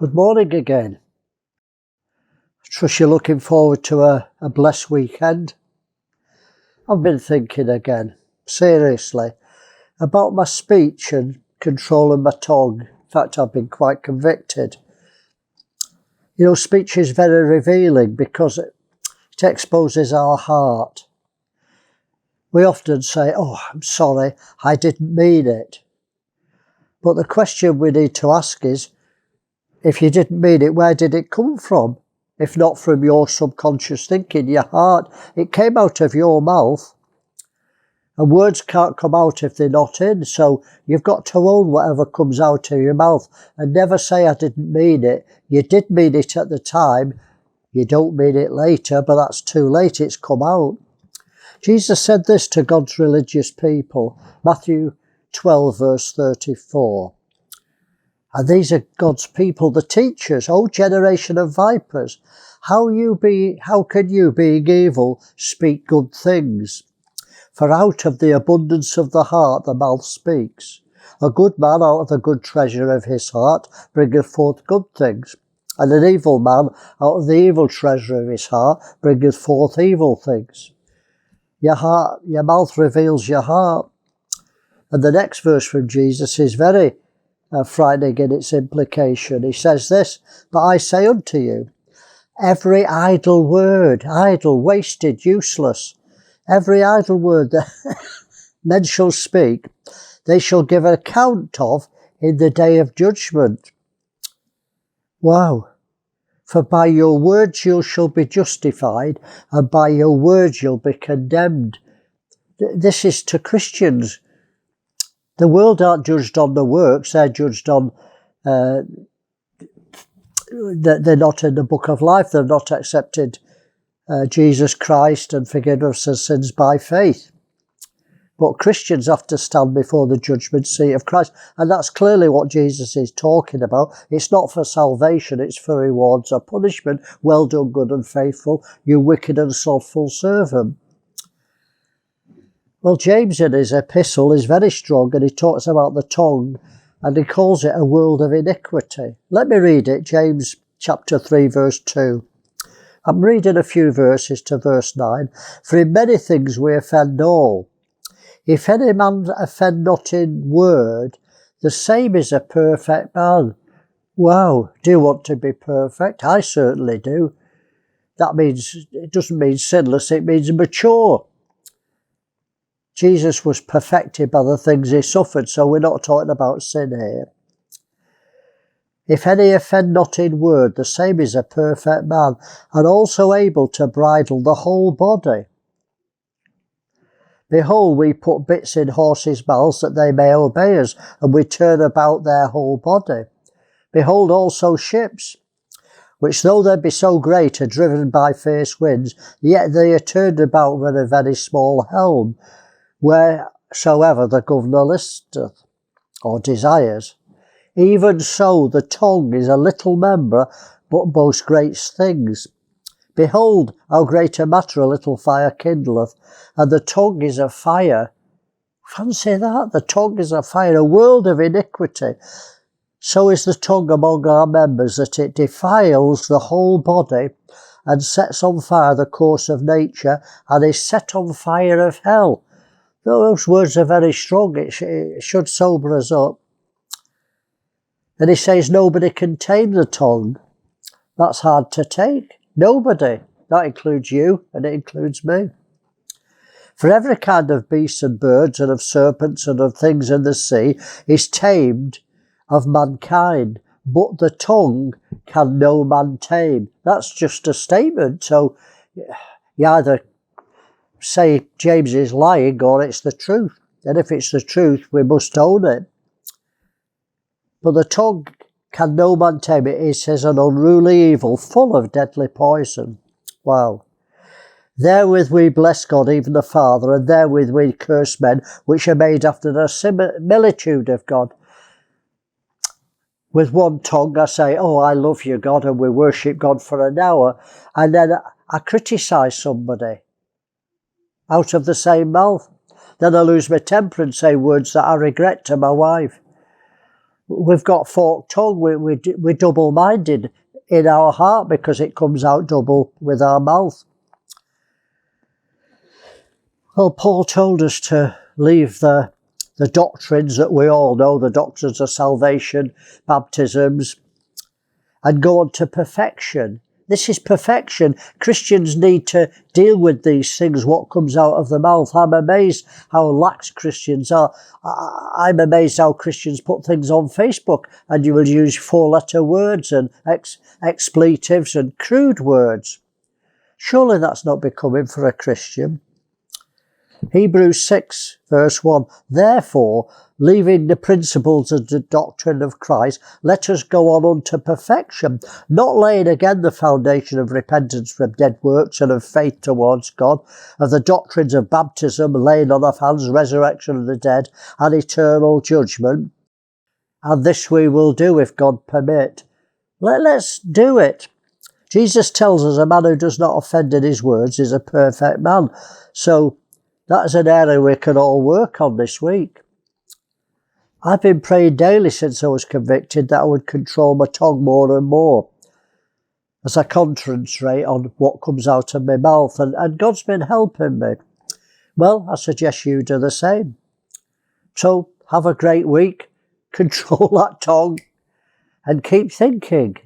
Good morning again. I trust you're looking forward to a blessed weekend. I've been thinking again, seriously, about my speech and controlling my tongue. In fact, I've been quite convicted. You know, speech is very revealing because it exposes our heart. We often say, "Oh, I'm sorry, I didn't mean it." But the question we need to ask is, if you didn't mean it, where did it come from? If not from your subconscious thinking, your heart, it came out of your mouth. And words can't come out if they're not in. So you've got to own whatever comes out of your mouth and never say, "I didn't mean it." You did mean it at the time. You don't mean it later, but that's too late. It's come out. Jesus said this to God's religious people. Matthew 12, verse 34. And these are God's people, the teachers, O generation of vipers. How can you, being evil, speak good things? For out of the abundance of the heart the mouth speaks. A good man out of the good treasure of his heart bringeth forth good things, and an evil man out of the evil treasure of his heart bringeth forth evil things. Your mouth reveals your heart. And the next verse from Jesus is very frightening in its implication. He says this, "But I say unto you, every idle word, idle, wasted, useless, every idle word that men shall speak, they shall give account of in the day of judgment." Wow. For by your words you shall be justified, and by your words you'll be condemned. This is to Christians. The world aren't judged on the works, they're judged on that they're not in the book of life, they've not accepted Jesus Christ and forgiveness of sins by faith. But Christians have to stand before the judgment seat of Christ, and that's clearly what Jesus is talking about. It's not for salvation, it's for rewards or punishment. Well done, good and faithful, you wicked and slothful servant. Well, James in his epistle is very strong, and he talks about the tongue, and he calls it a world of iniquity. Let me read it, James chapter 3, verse 2. I'm reading a few verses to verse 9. "For in many things we offend all. If any man offend not in word, the same is a perfect man." Wow, do you want to be perfect? I certainly do. That means, it doesn't mean sinless, it means mature. Jesus was perfected by the things he suffered, so we're not talking about sin here. "If any offend not in word, the same is a perfect man, and also able to bridle the whole body. Behold, we put bits in horses' mouths that they may obey us, and we turn about their whole body. Behold also ships, which though they be so great are driven by fierce winds, yet they are turned about with a very small helm, wheresoever the governor listeth, or desires. Even so the tongue is a little member, but boasts great things. Behold, how great a matter a little fire kindleth, and the tongue is a fire." Fancy that, the tongue is a fire, a world of iniquity. "So is the tongue among our members, that it defiles the whole body, and sets on fire the course of nature, and is set on fire of hell." Those words are very strong, it should sober us up. And he says nobody can tame the tongue. That's hard to take. Nobody. That includes you, and it includes me. "For every kind of beasts and birds, and of serpents, and of things in the sea, is tamed of mankind, but the tongue can no man tame." That's just a statement. So you either say James is lying or it's the truth. And if it's the truth, we must own it. "But the tongue can no man tame. It is an unruly evil, full of deadly poison." Wow. "Therewith we bless God, even the Father, and therewith we curse men, which are made after the similitude of God." With one tongue I say, "Oh, I love you, God," and we worship God for an hour, and then I criticise somebody out of the same mouth. Then I lose my temper and say words that I regret to my wife. we've got forked tongue, we're double-minded in our heart because it comes out double with our mouth. Well, Paul told us to leave the doctrines that we all know, the doctrines of salvation, baptisms, and go on to perfection. This is perfection. Christians need to deal with these things, what comes out of the mouth. I'm amazed how lax Christians are. I'm amazed how Christians put things on Facebook and you will use 4-letter words and expletives and crude words. Surely that's not becoming for a Christian. Hebrews 6 verse 1, therefore, leaving the principles of the doctrine of Christ, let us go on unto perfection, not laying again the foundation of repentance from dead works and of faith towards God, of the doctrines of baptism, laying on of hands, resurrection of the dead, and eternal judgment. And this we will do if God permit. Let's do it. Jesus tells us a man who does not offend in his words is a perfect man. So that is an area we can all work on this week. I've been praying daily since I was convicted that I would control my tongue more and more as I concentrate on what comes out of my mouth, and God's been helping me. Well, I suggest you do the same. So have a great week, control that tongue, and keep thinking.